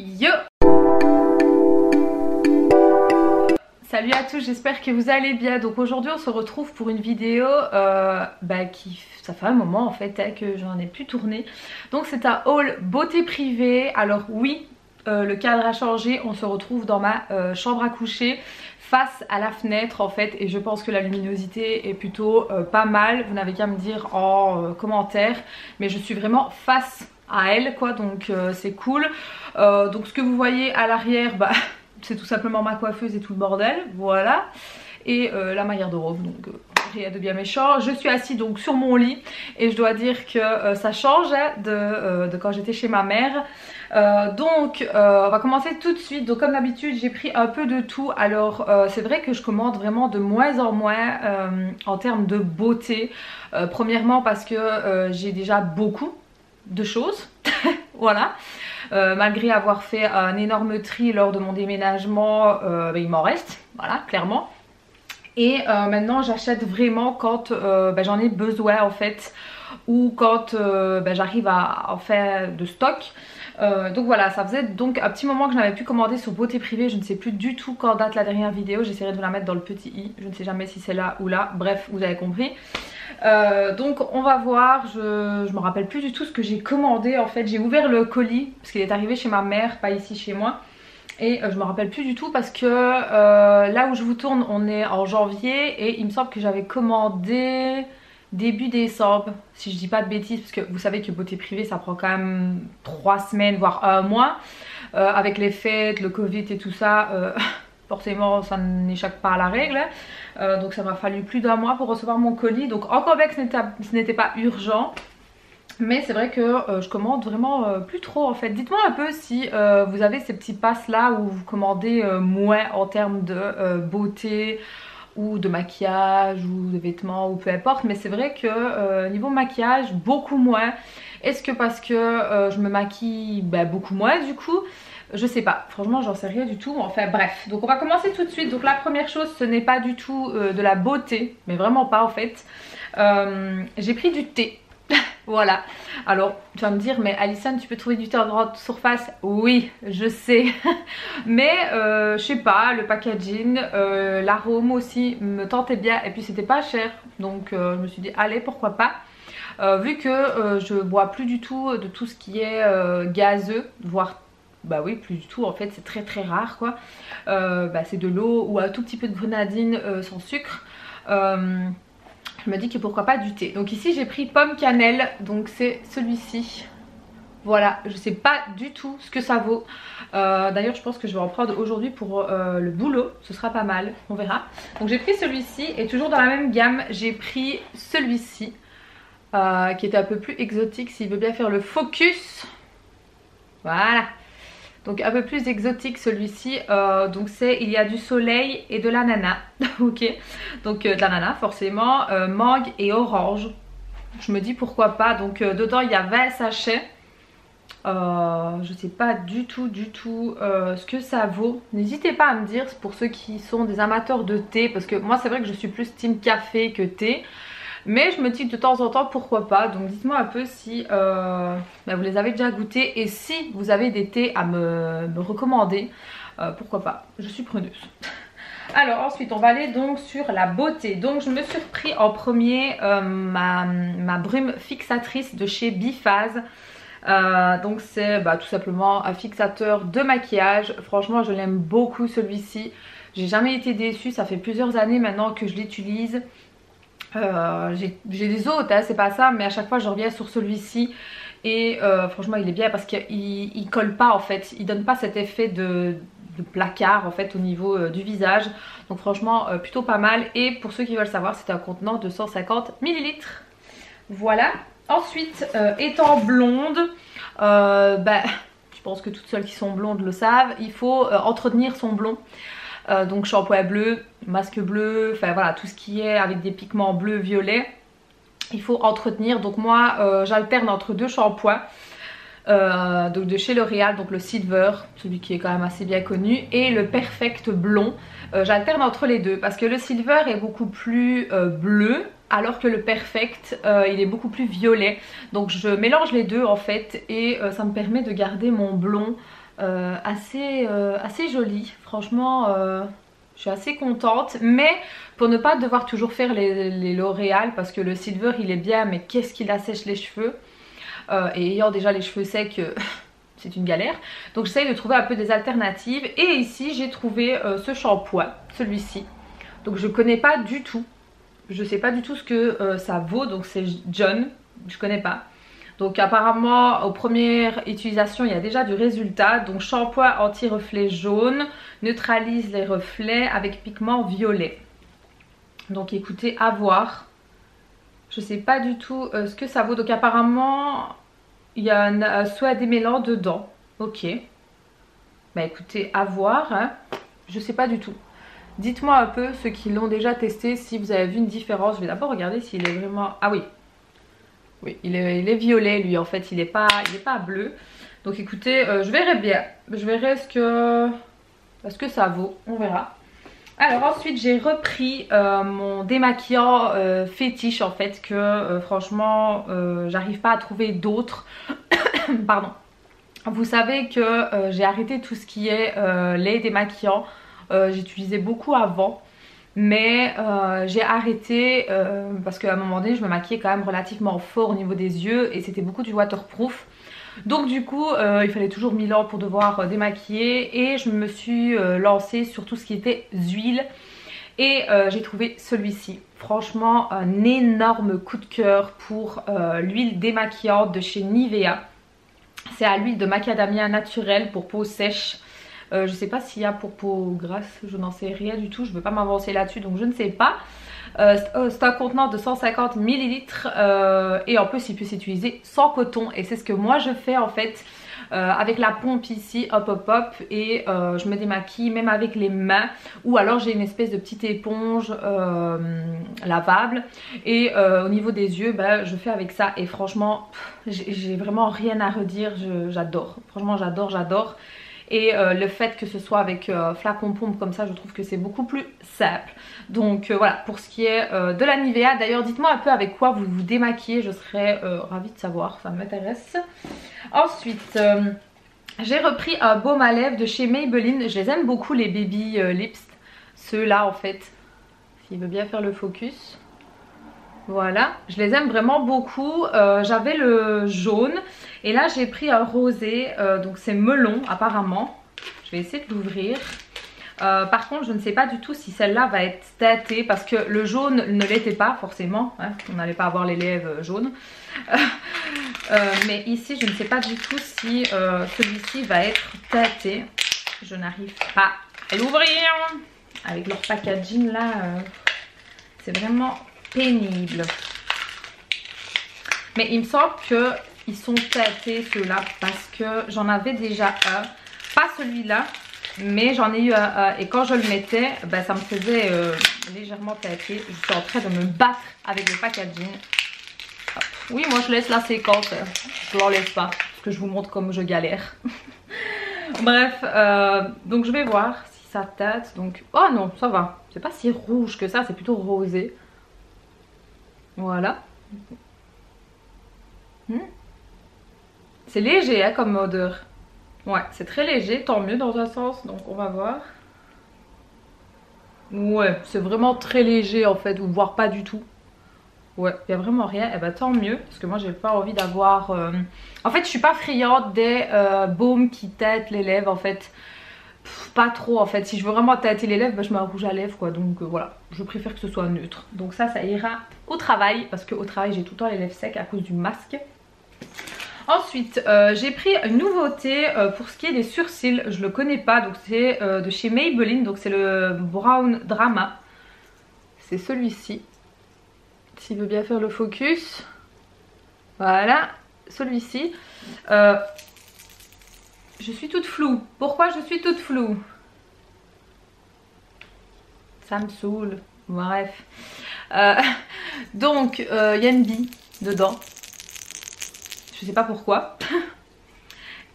Yo! Salut à tous, j'espère que vous allez bien. Donc aujourd'hui on se retrouve pour une vidéo ça fait un moment en fait que j'en ai plus tourné. Donc c'est un haul beauté privée. Alors oui, le cadre a changé, on se retrouve dans ma chambre à coucher face à la fenêtre en fait, et je pense que la luminosité est plutôt pas mal. Vous n'avez qu'à me dire en commentaire, mais je suis vraiment face à elle quoi, donc c'est cool. Donc ce que vous voyez à l'arrière, c'est tout simplement ma coiffeuse et tout le bordel, voilà. Et la ma garde-robe, donc rien de bien méchant. Je suis assise donc sur mon lit et je dois dire que ça change de quand j'étais chez ma mère. On va commencer tout de suite. Donc comme d'habitude j'ai pris un peu de tout. Alors c'est vrai que je commande vraiment de moins en moins en termes de beauté. Premièrement parce que j'ai déjà beaucoup de choses, voilà. Malgré avoir fait un énorme tri lors de mon déménagement, il m'en reste, voilà, clairement. Et maintenant j'achète vraiment quand j'en ai besoin en fait, ou quand j'arrive à en faire de stock. Donc voilà, ça faisait donc un petit moment que je n'avais plus commandé sur Beauté Privée. Je ne sais plus du tout quand date la dernière vidéo. J'essaierai de vous la mettre dans le petit i. Je ne sais jamais si c'est là ou là. Bref, vous avez compris. Donc on va voir. Je me rappelle plus du tout ce que j'ai commandé. En fait, j'ai ouvert le colis parce qu'il est arrivé chez ma mère, pas ici chez moi. Et je me rappelle plus du tout parce que là où je vous tourne, on est en janvier et il me semble que j'avais commandé début décembre, si je dis pas de bêtises, parce que vous savez que Beauté Privée ça prend quand même 3 semaines voire un mois, avec les fêtes, le Covid et tout ça, forcément ça n'échappe pas à la règle, donc ça m'a fallu plus d'un mois pour recevoir mon colis. Donc encore bien que ce n'était pas urgent, mais c'est vrai que je commande vraiment plus trop en fait. Dites-moi un peu si vous avez ces petits passes là où vous commandez moins en termes de beauté ou de maquillage ou de vêtements ou peu importe, mais c'est vrai que niveau maquillage beaucoup moins. Est-ce que parce que je me maquille beaucoup moins du coup? Je sais pas, franchement j'en sais rien du tout. Enfin bref, donc on va commencer tout de suite. Donc la première chose, ce n'est pas du tout de la beauté, mais vraiment pas en fait. J'ai pris du thé. Voilà, alors tu vas me dire, mais Alison, tu peux trouver du thé en grande surface? Oui, je sais. Mais je sais pas, le packaging, l'arôme aussi me tentait bien. Et puis c'était pas cher, donc je me suis dit allez, pourquoi pas. Vu que je bois plus du tout de tout ce qui est gazeux, voire oui, plus du tout en fait, c'est très très rare quoi. C'est de l'eau ou un tout petit peu de grenadine sans sucre. Je me dis que pourquoi pas du thé. Donc ici j'ai pris pomme cannelle, donc c'est celui-ci. Voilà, je sais pas du tout ce que ça vaut. D'ailleurs je pense que je vais en prendre aujourd'hui pour le boulot, ce sera pas mal, on verra. Donc j'ai pris celui-ci et toujours dans la même gamme j'ai pris celui-ci qui était un peu plus exotique s'il veut bien faire le focus. Voilà. Donc un peu plus exotique celui-ci, donc c'est il y a du soleil et de l'ananas. Ok, donc de l'ananas forcément, mangue et orange. Je me dis pourquoi pas. Donc dedans il y a 20 sachets. Je sais pas du tout ce que ça vaut. N'hésitez pas à me dire pour ceux qui sont des amateurs de thé, parce que moi c'est vrai que je suis plus team café que thé. Mais je me dis de temps en temps pourquoi pas. Donc dites-moi un peu si vous les avez déjà goûtés et si vous avez des thés à me recommander, pourquoi pas, je suis preneuse. Alors ensuite on va aller donc sur la beauté. Donc je me suis pris en premier ma brume fixatrice de chez Biphase. Donc c'est tout simplement un fixateur de maquillage. Franchement je l'aime beaucoup celui-ci. J'ai jamais été déçue, ça fait plusieurs années maintenant que je l'utilise. J'ai des autres, hein, c'est pas ça, mais à chaque fois je reviens sur celui-ci et franchement il est bien parce qu'il colle pas en fait, il donne pas cet effet de placard en fait au niveau du visage. Donc franchement plutôt pas mal. Et pour ceux qui veulent savoir, c'est un contenant de 150 ml. Voilà. Ensuite étant blonde, je pense que toutes celles qui sont blondes le savent, il faut entretenir son blond. Donc shampoing bleu, masque bleu, enfin voilà, tout ce qui est avec des pigments bleus, violets, il faut entretenir. Donc moi j'alterne entre deux shampoings, donc de chez L'Oréal, donc le Silver, celui qui est quand même assez bien connu, et le Perfect blond. J'alterne entre les deux parce que le Silver est beaucoup plus bleu, alors que le Perfect il est beaucoup plus violet. Donc je mélange les deux en fait, et ça me permet de garder mon blond assez joli. Franchement, je suis assez contente. Mais pour ne pas devoir toujours faire les L'Oréal, parce que le silver il est bien, mais qu'est-ce qu'il assèche les cheveux. Et ayant déjà les cheveux secs, c'est une galère. Donc j'essaye de trouver un peu des alternatives. Et ici j'ai trouvé ce shampoing, celui-ci. Donc je connais pas du tout. Je sais pas du tout ce que ça vaut. Donc c'est John, je connais pas. Donc apparemment aux premières utilisations il y a déjà du résultat. Donc shampoing anti-reflet jaune, neutralise les reflets avec pigment violet. Donc écoutez, à voir. Je sais pas du tout ce que ça vaut. Donc apparemment il y a un soin démêlant dedans. Ok. Bah écoutez, à voir. Hein. Je sais pas du tout. Dites-moi un peu ceux qui l'ont déjà testé si vous avez vu une différence. Je vais d'abord regarder s'il est vraiment... Ah oui. Oui, il est violet lui en fait. Il n'est pas bleu. Donc écoutez, je verrai bien. Je verrai ce que ça vaut. On verra. Alors ensuite j'ai repris mon démaquillant fétiche en fait que franchement j'arrive pas à trouver d'autres. Pardon. Vous savez que j'ai arrêté tout ce qui est lait démaquillant. J'utilisais beaucoup avant. Mais j'ai arrêté parce qu'à un moment donné je me maquillais quand même relativement fort au niveau des yeux. Et c'était beaucoup du waterproof. Donc du coup il fallait toujours 1000 ans pour devoir démaquiller. Et je me suis lancée sur tout ce qui était huile. Et j'ai trouvé celui-ci. Franchement un énorme coup de cœur pour l'huile démaquillante de chez Nivea. C'est à l'huile de macadamia naturelle pour peau sèche. Je sais pas s'il y a pour peau grasse, je n'en sais rien du tout. Je ne veux pas m'avancer là-dessus donc je ne sais pas. C'est un contenant de 150 ml et en plus il peut s'utiliser sans coton. Et c'est ce que moi je fais en fait avec la pompe ici, hop hop hop. Et je me démaquille même avec les mains. Ou alors j'ai une espèce de petite éponge lavable. Et au niveau des yeux, bah, je fais avec ça. Et franchement, j'ai vraiment rien à redire. J'adore. Franchement j'adore. Et le fait que ce soit avec flacon pompe comme ça, je trouve que c'est beaucoup plus simple. Donc voilà pour ce qui est de la Nivea. D'ailleurs dites-moi un peu avec quoi vous vous démaquillez, je serais ravie de savoir, ça m'intéresse. Ensuite j'ai repris un baume à lèvres de chez Maybelline. Je les aime beaucoup les baby lips, ceux-là en fait. S'il veut bien faire le focus. Voilà, je les aime vraiment beaucoup. J'avais le jaune et là j'ai pris un rosé, donc c'est melon apparemment. Je vais essayer de l'ouvrir. Par contre je ne sais pas du tout si celle-là va être teintée parce que le jaune ne l'était pas forcément. Hein, on n'allait pas avoir les lèvres jaunes. Mais ici je ne sais pas du tout si celui-ci va être teinté. Je n'arrive pas à l'ouvrir. Avec leur packaging là, c'est vraiment... pénible. Mais il me semble qu'ils sont teintés ceux-là parce que j'en avais déjà un. Pas celui-là, mais j'en ai eu un. Et quand je le mettais, ben, ça me faisait légèrement teinté. Je suis en train de me battre avec le packaging. Hop. Oui, moi je laisse la séquence. Je ne l'enlève pas parce que je vous montre comme je galère. Bref, donc je vais voir si ça teinte. Donc, oh non, ça va. C'est pas si rouge que ça, c'est plutôt rosé. Voilà. C'est léger hein, comme odeur. Ouais, c'est très léger, tant mieux dans un sens. Donc on va voir. Ouais, c'est vraiment très léger en fait, ou voire pas du tout. Ouais, il n'y a vraiment rien. Et bah tant mieux, parce que moi j'ai pas envie d'avoir... En fait je suis pas friande des baumes qui teintent les lèvres en fait. Pas trop en fait, si je veux vraiment tâter les lèvres, bah, je mets un rouge à lèvres quoi, donc voilà, je préfère que ce soit neutre. Donc ça ira au travail, parce qu'au travail j'ai tout le temps les lèvres secs à cause du masque. Ensuite j'ai pris une nouveauté pour ce qui est des sourcils, je le connais pas, donc c'est de chez Maybelline, donc c'est le Brown Drama. C'est celui-ci, s'il veut bien faire le focus. Voilà, celui-ci. Je suis toute floue. Pourquoi je suis toute floue? Ça me saoule. Bref. Donc, il y a une bille dedans. Je sais pas pourquoi.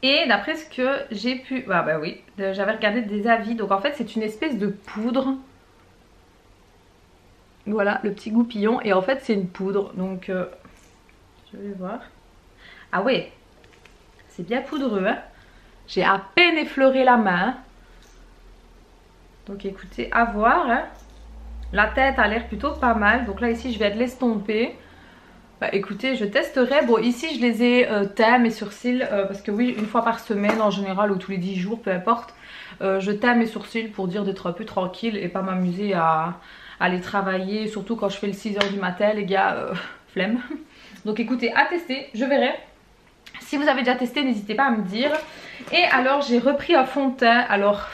Et d'après ce que j'ai pu... bah oui, j'avais regardé des avis. Donc en fait, c'est une espèce de poudre. Voilà, le petit goupillon. Et en fait, c'est une poudre. Donc, je vais voir. Ah ouais. C'est bien poudreux, hein. J'ai à peine effleuré la main. Donc écoutez, à voir. Hein. La tête a l'air plutôt pas mal. Donc là ici je vais de l'estomper. Bah, écoutez, je testerai. Bon ici je les ai teints mes sourcils. Parce que oui, une fois par semaine en général ou tous les 10 jours, peu importe. Je teins mes sourcils pour dire d'être un peu tranquille et pas m'amuser à aller travailler. Surtout quand je fais le 6 h du matin les gars, flemme. Donc écoutez, à tester, je verrai. Si vous avez déjà testé, n'hésitez pas à me dire. Et alors j'ai repris un fond de teint. Alors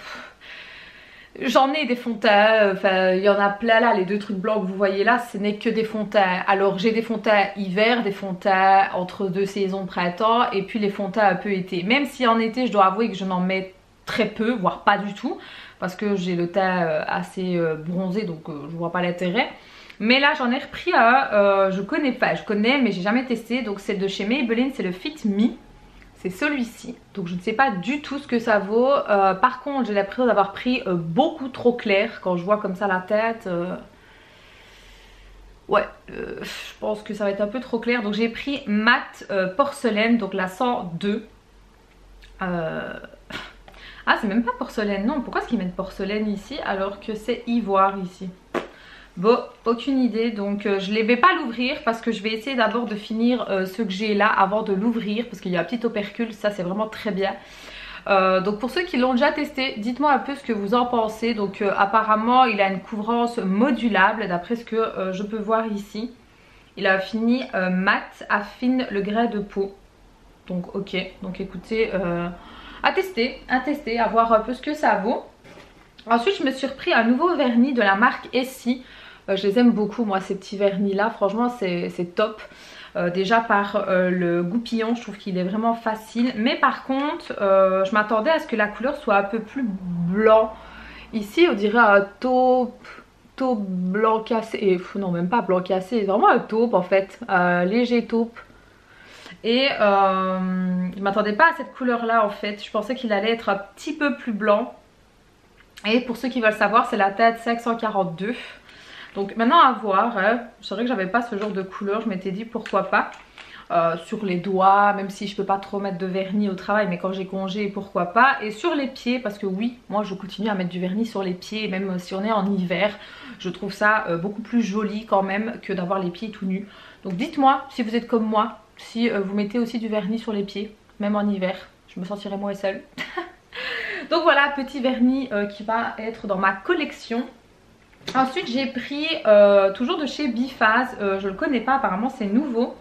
j'en ai des fonds de teint, enfin il y en a plein là, les deux trucs blancs que vous voyez là, ce n'est que des fonds de teint. Alors j'ai des fonds de teint hiver, des fonds de teint entre deux saisons printemps et puis les fonds de teint un peu été. Même si en été je dois avouer que je n'en mets très peu, voire pas du tout, parce que j'ai le teint assez bronzé donc je vois pas l'intérêt. Mais là j'en ai repris un, je connais mais j'ai jamais testé, donc c'est de chez Maybelline, c'est le Fit Me. C'est celui-ci, donc je ne sais pas du tout ce que ça vaut. Par contre j'ai l'impression d'avoir pris beaucoup trop clair quand je vois comme ça la tête. Ouais, je pense que ça va être un peu trop clair. Donc j'ai pris mat porcelaine, donc la 102. Ah c'est même pas porcelaine, non, pourquoi est-ce qu'ils mettent porcelaine ici alors que c'est ivoire ici? Bon, aucune idée, donc je ne vais pas l'ouvrir parce que je vais essayer d'abord de finir ce que j'ai là avant de l'ouvrir parce qu'il y a un petit opercule, ça c'est vraiment très bien. Donc pour ceux qui l'ont déjà testé, dites-moi un peu ce que vous en pensez. Donc apparemment il a une couvrance modulable d'après ce que je peux voir ici. Il a fini mat, affine le grain de peau. Donc ok, donc écoutez, à tester, à voir un peu ce que ça vaut. Ensuite je me suis repris un nouveau vernis de la marque Essie. Je les aime beaucoup moi ces petits vernis là, franchement c'est top. Déjà par le goupillon, je trouve qu'il est vraiment facile. Mais par contre je m'attendais à ce que la couleur soit un peu plus blanc. Ici on dirait un taupe blanc cassé. Et non même pas blanc cassé, vraiment un taupe en fait, léger taupe. Et je m'attendais pas à cette couleur là en fait. Je pensais qu'il allait être un petit peu plus blanc. Et pour ceux qui veulent savoir, c'est la tête 542. Donc maintenant à voir, hein. C'est vrai que j'avais pas ce genre de couleur, je m'étais dit pourquoi pas. Sur les doigts, même si je peux pas trop mettre de vernis au travail, mais quand j'ai congé, pourquoi pas. Et sur les pieds, parce que oui, moi je continue à mettre du vernis sur les pieds, même si on est en hiver. Je trouve ça beaucoup plus joli quand même que d'avoir les pieds tout nus. Donc dites-moi si vous êtes comme moi, si vous mettez aussi du vernis sur les pieds, même en hiver. Je me sentirais moins seule. Donc voilà, petit vernis qui va être dans ma collection. Ensuite j'ai pris toujours de chez Biphase, je le connais pas, apparemment c'est nouveau.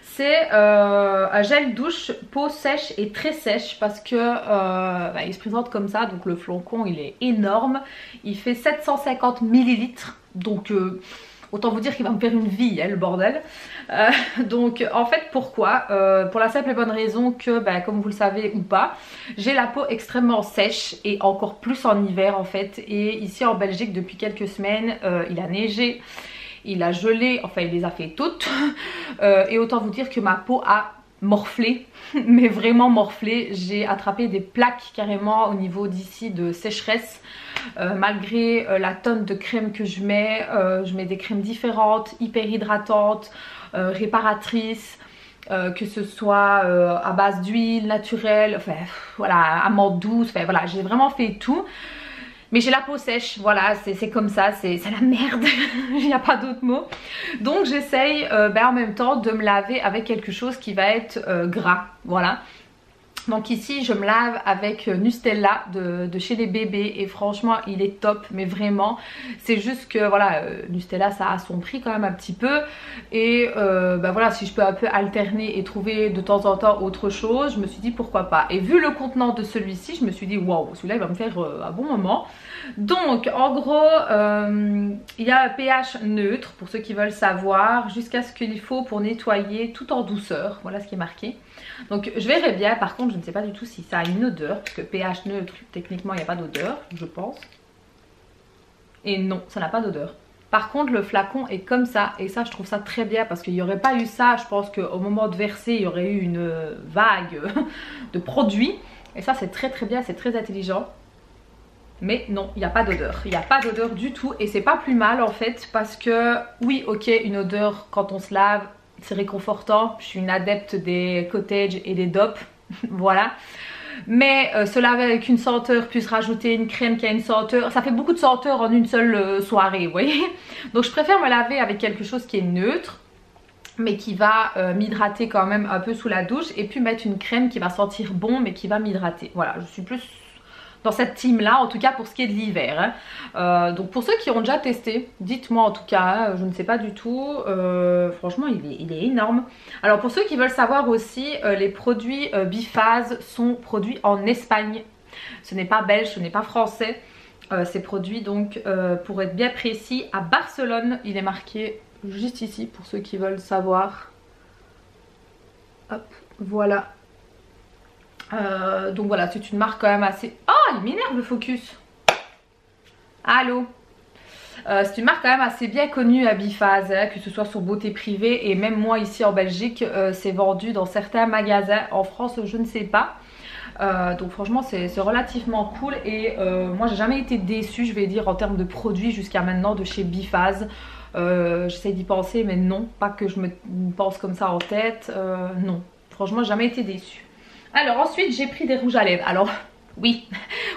C'est un gel douche peau sèche et très sèche parce que il se présente comme ça, donc le flacon il est énorme. Il fait 750 ml, donc autant vous dire qu'il va me faire une vie, hein, le bordel. Donc en fait pourquoi pour la simple et bonne raison que comme vous le savez ou pas, j'ai la peau extrêmement sèche et encore plus en hiver en fait. Et ici en Belgique depuis quelques semaines il a neigé, il a gelé, enfin il les a fait toutes. Et autant vous dire que ma peau a morflé, mais vraiment morflé. J'ai attrapé des plaques carrément au niveau d'ici de sécheresse. Malgré la tonne de crème que je mets des crèmes différentes, hyper hydratantes, réparatrices, que ce soit à base d'huile naturelle, enfin voilà, amande douce, enfin voilà, j'ai vraiment fait tout. Mais j'ai la peau sèche, voilà, c'est comme ça, c'est la merde, il n'y a pas d'autre mot. Donc j'essaye en même temps de me laver avec quelque chose qui va être gras, voilà. Donc ici je me lave avec Nustella de chez les bébés et franchement il est top, mais vraiment c'est juste que voilà, Nustella ça a son prix quand même un petit peu. Et voilà, si je peux un peu alterner et trouver de temps en temps autre chose, je me suis dit pourquoi pas. Et vu le contenant de celui-ci, je me suis dit waouh, celui-là il va me faire un bon moment. Donc en gros il y a un pH neutre pour ceux qui veulent savoir, jusqu'à ce qu'il faut pour nettoyer tout en douceur, voilà ce qui est marqué. Donc je verrai bien, par contre je ne sais pas du tout si ça a une odeur, parce que pH neutre techniquement il n'y a pas d'odeur je pense. Et non, ça n'a pas d'odeur. Par contre le flacon est comme ça, et ça je trouve ça très bien, parce qu'il n'y aurait pas eu ça, je pense qu'au moment de verser il y aurait eu une vague de produits. Et ça c'est très bien, c'est très intelligent. Mais non, il n'y a pas d'odeur, il n'y a pas d'odeur du tout. Et c'est pas plus mal en fait, parce que oui ok, une odeur quand on se lave c'est réconfortant. Je suis une adepte des cottages et des dopes voilà. mais se laver avec une senteur plus rajouter une crème qui a une senteur, ça fait beaucoup de senteurs en une seule soirée, vous voyez. Donc je préfère me laver avec quelque chose qui est neutre mais qui va m'hydrater quand même un peu sous la douche, et puis mettre une crème qui va sentir bon mais qui va m'hydrater. Voilà, je suis plus dans cette team là, en tout cas pour ce qui est de l'hiver, hein. Donc pour ceux qui ont déjà testé, dites-moi en tout cas, hein, je ne sais pas du tout, franchement il est énorme. Alors pour ceux qui veulent savoir aussi, les produits Biphase sont produits en Espagne, ce n'est pas belge, ce n'est pas français. C'est produit donc, pour être bien précis, à Barcelone. Il est marqué juste ici pour ceux qui veulent savoir. Hop, voilà. Donc voilà, c'est une marque quand même assez... Oh, il m'énerve le focus. Allô. C'est une marque quand même assez bien connue à Biphase, hein, que ce soit sur Beauté Privée, et même moi ici en Belgique, c'est vendu dans certains magasins. En France, je ne sais pas. Donc franchement c'est relativement cool, et moi j'ai jamais été déçue, je vais dire, en termes de produits jusqu'à maintenant de chez Biphase. J'essaie d'y penser mais non, pas que je me pense comme ça en tête, non, franchement j'ai jamais été déçue. Alors ensuite j'ai pris des rouges à lèvres. Alors oui,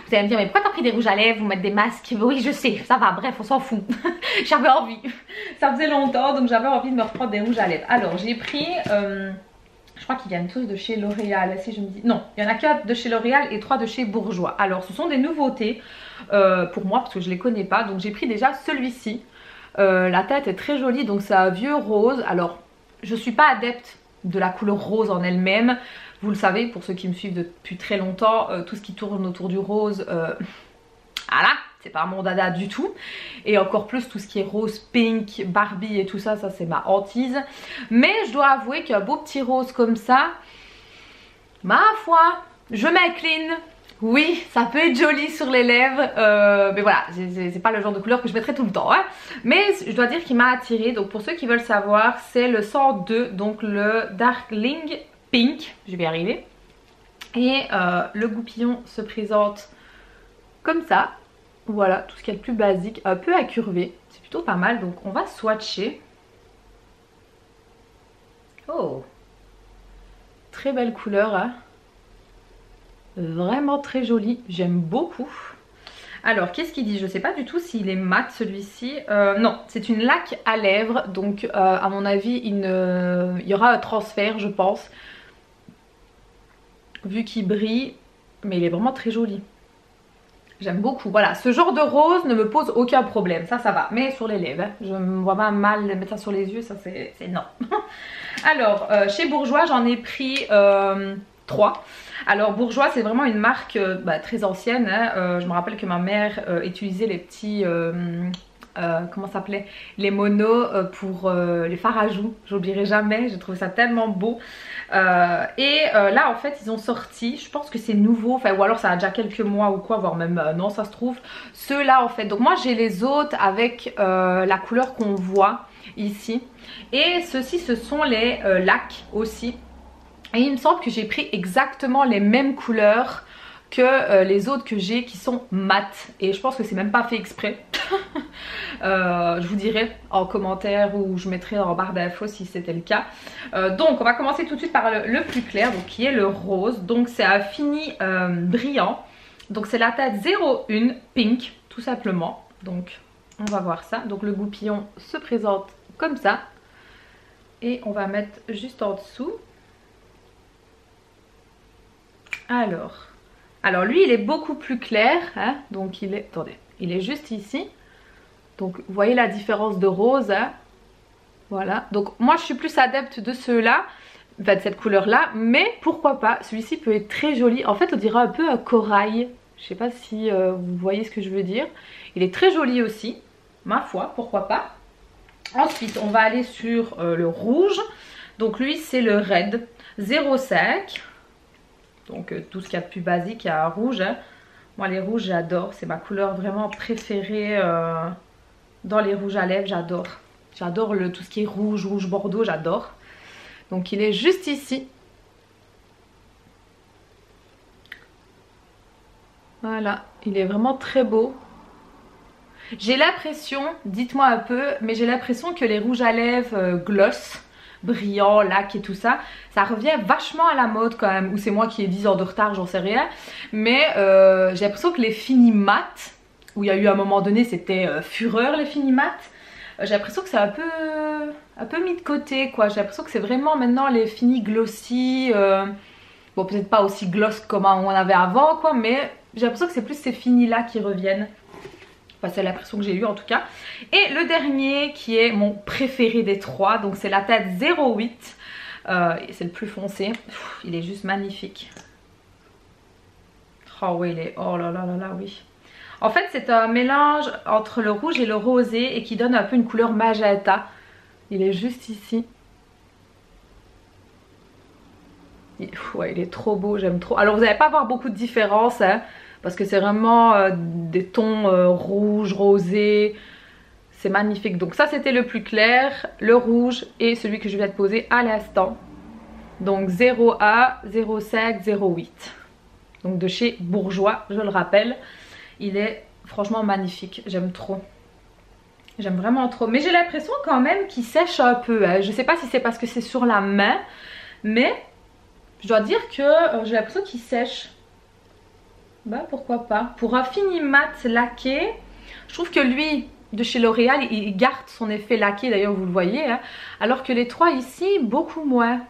vous allez me dire mais pourquoi t'as pris des rouges à lèvres, vous mettre des masques? Oui je sais, ça va, bref on s'en fout. J'avais envie, ça faisait longtemps donc j'avais envie de me reprendre des rouges à lèvres. Alors j'ai pris... je crois qu'ils viennent tous de chez L'Oréal, si je me dis... Non, il y en a 4 de chez L'Oréal et 3 de chez Bourjois. Alors, ce sont des nouveautés pour moi, parce que je ne les connais pas. Donc, j'ai pris déjà celui-ci. La tête est très jolie, donc c'est un vieux rose. Alors, je ne suis pas adepte de la couleur rose en elle-même. Vous le savez, pour ceux qui me suivent depuis très longtemps, tout ce qui tourne autour du rose... voilà, c'est pas mon dada du tout. Et encore plus tout ce qui est rose, pink, Barbie et tout ça, ça c'est ma hantise. Mais je dois avouer qu'un beau petit rose comme ça, ma foi, je m'incline. Oui, ça peut être joli sur les lèvres, mais voilà, c'est pas le genre de couleur que je mettrai tout le temps, hein. Mais je dois dire qu'il m'a attiré. Donc pour ceux qui veulent savoir, c'est le 102, donc le Darkling Pink, je vais y arriver. Et le goupillon se présente comme ça. Voilà, tout ce qui est le plus basique, un peu incurvé, c'est plutôt pas mal. Donc on va swatcher. Oh, très belle couleur, hein. Vraiment très jolie, j'aime beaucoup. Alors qu'est-ce qu'il dit? Je sais pas du tout s'il est mat celui-ci. Non, c'est une laque à lèvres, donc à mon avis il y aura un transfert je pense, vu qu'il brille, mais il est vraiment très joli. J'aime beaucoup, voilà, ce genre de rose ne me pose aucun problème, ça va, mais sur les lèvres, hein. Je me vois pas mal mettre ça sur les yeux, ça c'est non. Alors, chez Bourjois j'en ai pris 3. Alors Bourjois c'est vraiment une marque très ancienne, hein. Je me rappelle que ma mère utilisait les petits... comment ça s'appelait, les monos pour les fards à joues, j'oublierai jamais, j'ai trouvé ça tellement beau. Là en fait ils ont sorti, je pense que c'est nouveau, enfin ou alors ça a déjà quelques mois ou quoi, voire même non ça se trouve, ceux-là en fait. Donc moi j'ai les autres avec la couleur qu'on voit ici, et ceux-ci ce sont les lacs aussi, et il me semble que j'ai pris exactement les mêmes couleurs que les autres que j'ai qui sont mat, et je pense que c'est même pas fait exprès. Je vous dirai en commentaire ou je mettrai en barre d'infos si c'était le cas. Donc on va commencer tout de suite par le plus clair, donc qui est le rose. Donc c'est un fini brillant, donc c'est la teinte 01 pink tout simplement. Donc on va voir ça. Donc le goupillon se présente comme ça, et on va mettre juste en dessous. Alors lui il est beaucoup plus clair, hein, donc il est, attendez, il est juste ici. Donc vous voyez la différence de rose, hein. Voilà, donc moi je suis plus adepte de ceux-là, enfin de cette couleur là, mais pourquoi pas, celui-ci peut être très joli. En fait on dirait un peu un corail, je sais pas si vous voyez ce que je veux dire. Il est très joli aussi, ma foi, pourquoi pas. Ensuite on va aller sur le rouge, donc lui c'est le Red 05. Donc tout ce qu'il y a de plus basique à rouge, hein. Moi les rouges j'adore, c'est ma couleur vraiment préférée dans les rouges à lèvres, j'adore. J'adore tout ce qui est rouge, rouge bordeaux, j'adore. Donc il est juste ici. Voilà, il est vraiment très beau. J'ai l'impression, dites-moi un peu, mais j'ai l'impression que les rouges à lèvres gloss brillant, lac et tout ça. Ça revient vachement à la mode quand même, ou c'est moi qui ai 10 ans de retard, j'en sais rien. Mais j'ai l'impression que les finis mat, où il y a eu à un moment donné c'était fureur les finis mat, j'ai l'impression que c'est un peu mis de côté quoi. J'ai l'impression que c'est vraiment maintenant les finis glossy, bon peut-être pas aussi gloss comme on avait avant quoi, mais j'ai l'impression que c'est plus ces finis là qui reviennent. Enfin, c'est l'impression que j'ai eue en tout cas. Et le dernier qui est mon préféré des trois, donc c'est la teinte 08. C'est le plus foncé. Il est juste magnifique. Oh oui, il est... Oh là là là là, oui. En fait, c'est un mélange entre le rouge et le rosé et qui donne un peu une couleur magenta. Il est juste ici. Ouais, il est trop beau, j'aime trop. Alors, vous n'allez pas voir beaucoup de différence, hein. Parce que c'est vraiment des tons rouge, rosé. C'est magnifique. Donc ça c'était le plus clair, le rouge et celui que je viens de poser à l'instant. Donc 0A, 05, 08. Donc de chez Bourjois, je le rappelle. Il est franchement magnifique. J'aime trop. J'aime vraiment trop. Mais j'ai l'impression quand même qu'il sèche un peu, hein. Je sais pas si c'est parce que c'est sur la main. Mais je dois dire que j'ai l'impression qu'il sèche. Bah pourquoi pas. Pour un fini mat laqué, je trouve que lui de chez L'Oréal il garde son effet laqué, d'ailleurs vous le voyez, hein, alors que les trois ici beaucoup moins.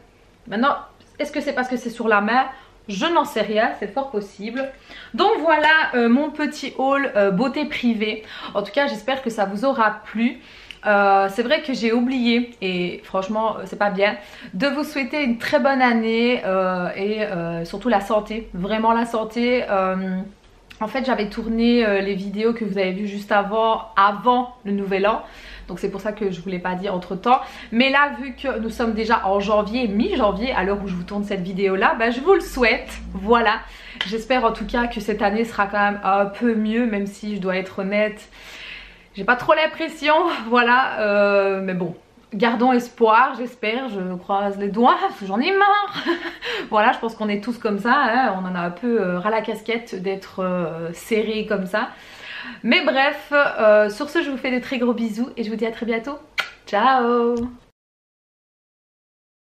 Maintenant est-ce que c'est parce que c'est sur la main? Je n'en sais rien, c'est fort possible. Donc voilà mon petit haul beauté privée. En tout cas j'espère que ça vous aura plu. C'est vrai que j'ai oublié, et franchement c'est pas bien, de vous souhaiter une très bonne année et surtout la santé, vraiment la santé. En fait j'avais tourné les vidéos que vous avez vues juste avant le nouvel an. Donc c'est pour ça que je ne vous l'ai pas dit entre temps. Mais là vu que nous sommes déjà en janvier, mi-janvier, à l'heure où je vous tourne cette vidéo là, ben, je vous le souhaite. Voilà. J'espère en tout cas que cette année sera quand même un peu mieux, même si je dois être honnête. J'ai pas trop l'impression, voilà, mais bon, gardons espoir, j'espère, je croise les doigts, parce que j'en ai marre. Voilà, je pense qu'on est tous comme ça, hein, on en a un peu ras la casquette d'être serré comme ça. Mais bref, sur ce, je vous fais de très gros bisous et je vous dis à très bientôt. Ciao!